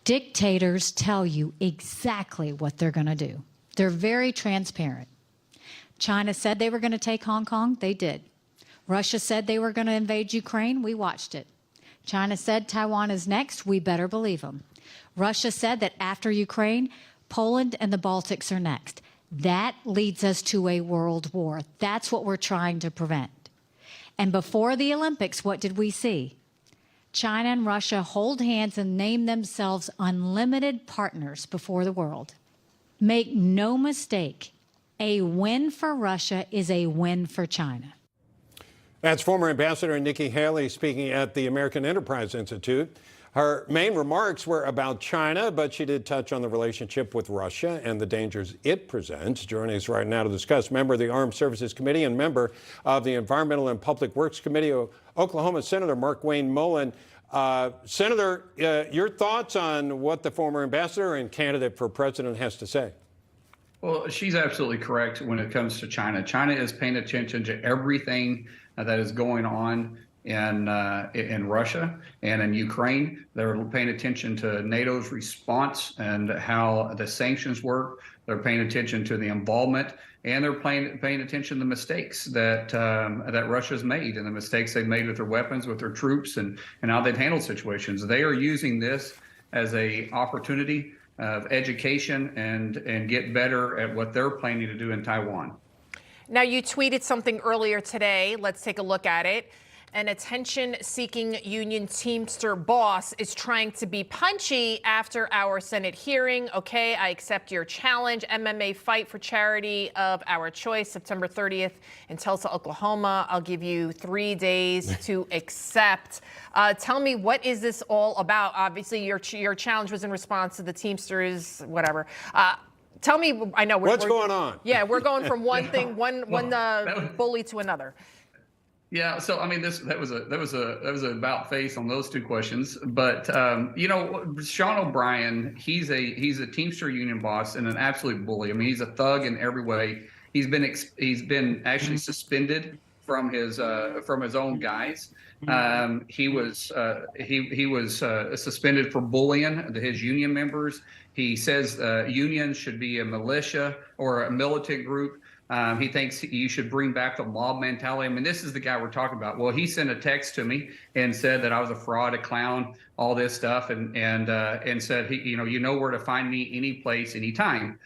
Dictators tell you exactly what they're going to do. They're very transparent. China said they were going to take Hong Kong. They did. Russia said they were going to invade Ukraine. We watched it. China said Taiwan is next. We better believe them. Russia said that after Ukraine, Poland and the Baltics are next. That leads us to a world war. That's what we're trying to prevent. And before the Olympics, what did we see? China and Russia hold hands and name themselves unlimited partners before the world. Make no mistake, a win for Russia is a win for China. That's former Ambassador Nikki Haley speaking at the American Enterprise Institute. Her main remarks were about China, but she did touch on the relationship with Russia and the dangers it presents. Joining us right now to discuss, member of the Armed Services Committee and member of the Environmental and Public Works Committee, Oklahoma Senator Markwayne Mullin. Senator, your thoughts on what the former ambassador and candidate for president has to say? Well, she's absolutely correct when it comes to China. China is paying attention to everything that is going on in Russia and in Ukraine. They're paying attention to NATO's response and how the sanctions work. They're paying attention to the involvement, and they're paying attention to the mistakes that Russia's made and the mistakes they've made with their weapons, with their troops, and how they've handled situations. They are using this as a opportunity of education and get better at what they're planning to do in Taiwan. Now, you tweeted something earlier today. Let's take a look at it. An attention-seeking union Teamster boss is trying to be punchy after our Senate hearing. Okay, I accept your challenge. MMA fight for charity of our choice, September 30th in Tulsa, Oklahoma. I'll give you 3 days to accept. Tell me, what is this all about? Obviously, your challenge was in response to the Teamsters, whatever. Tell me, I know what's going on? Yeah, we're going from one thing, one bully to another. Yeah, so I mean, that was a about face on those two questions. But you know, Sean O'Brien, he's a Teamster union boss and an absolute bully. I mean, he's a thug in every way. He's been actually suspended from his own guys. He was suspended for bullying his union members. He says unions should be a militia or a militant group. He thinks you should bring back the mob mentality. I mean, this is the guy we're talking about. Well, he sent a text to me and said that I was a fraud, a clown, all this stuff, and said, you know where to find me, any place, anytime,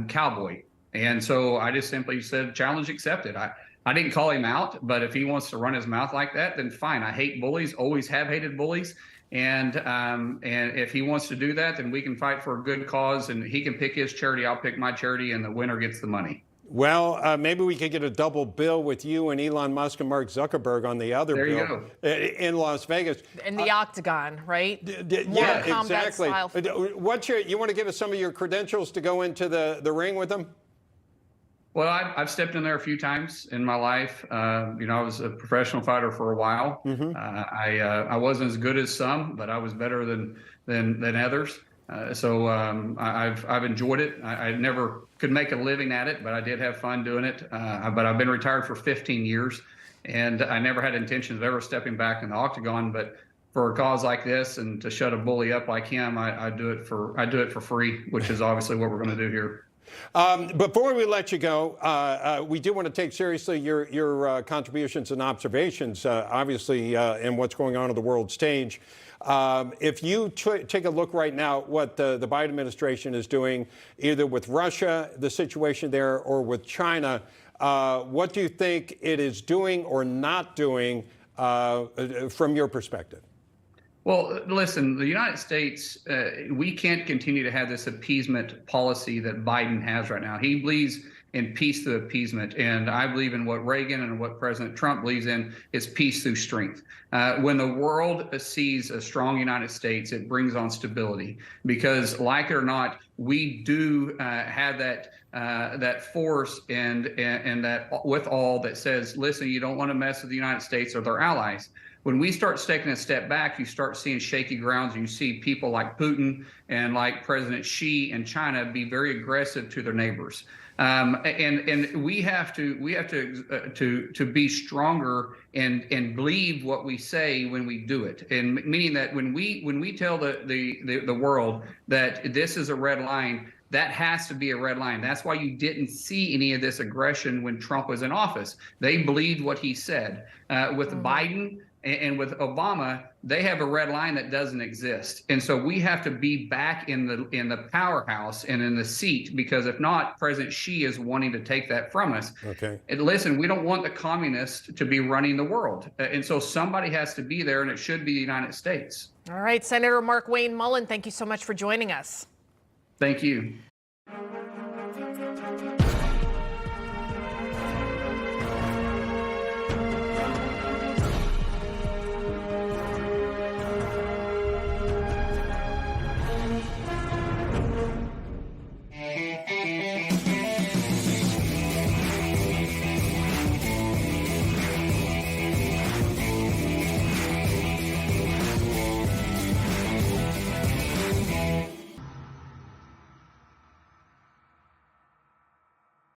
cowboy. And so I just simply said, challenge accepted. I didn't call him out, but if he wants to run his mouth like that, then fine. I hate bullies, always have hated bullies. And if he wants to do that, then we can fight for a good cause, and he can pick his charity, I'll pick my charity, and the winner gets the money. Well, maybe we could get a double bill with you and Elon Musk and Mark Zuckerberg on the other bill in Las Vegas. In the Octagon, right? Yeah, exactly. You want to give us some of your credentials to go into the ring with them? Well, I've stepped in there a few times in my life. You know, I was a professional fighter for a while. I wasn't as good as some, but I was better than others. So I've enjoyed it. I never could make a living at it, but I did have fun doing it. But I've been retired for 15 years, and I never had intentions of ever stepping back in the octagon. But for a cause like this, and to shut a bully up like him, I do it for free, which is obviously what we're going to do here. Before we let you go, we do want to take seriously your contributions and observations, obviously, in what's going on the world stage. If you take a look right now at what the Biden administration is doing, either with Russia, the situation there, or with China, what do you think it is doing or not doing from your perspective? Well, listen, the United States, we can't continue to have this appeasement policy that Biden has right now. He believes in peace through appeasement, and I believe in what Reagan and what President Trump believes in is peace through strength. When the world sees a strong United States, it brings on stability, because like it or not, we do have that force and that with all that says, listen, you don't want to mess with the United States or their allies. When we start taking a step back, you start seeing shaky grounds, and you see people like Putin and like President Xi in China be very aggressive to their neighbors. And we have to be stronger and believe what we say when we do it. And meaning that when we tell the world that this is a red line, that has to be a red line. That's why you didn't see any of this aggression when Trump was in office. They believed what he said. With Biden and with Obama, they have a red line that doesn't exist. And so we have to be back in the powerhouse and in the seat, because if not, President Xi is wanting to take that from us. Okay. And listen, we don't want the communists to be running the world. And so somebody has to be there, and it should be the United States. All right, Senator Markwayne Mullin, thank you so much for joining us. Thank you.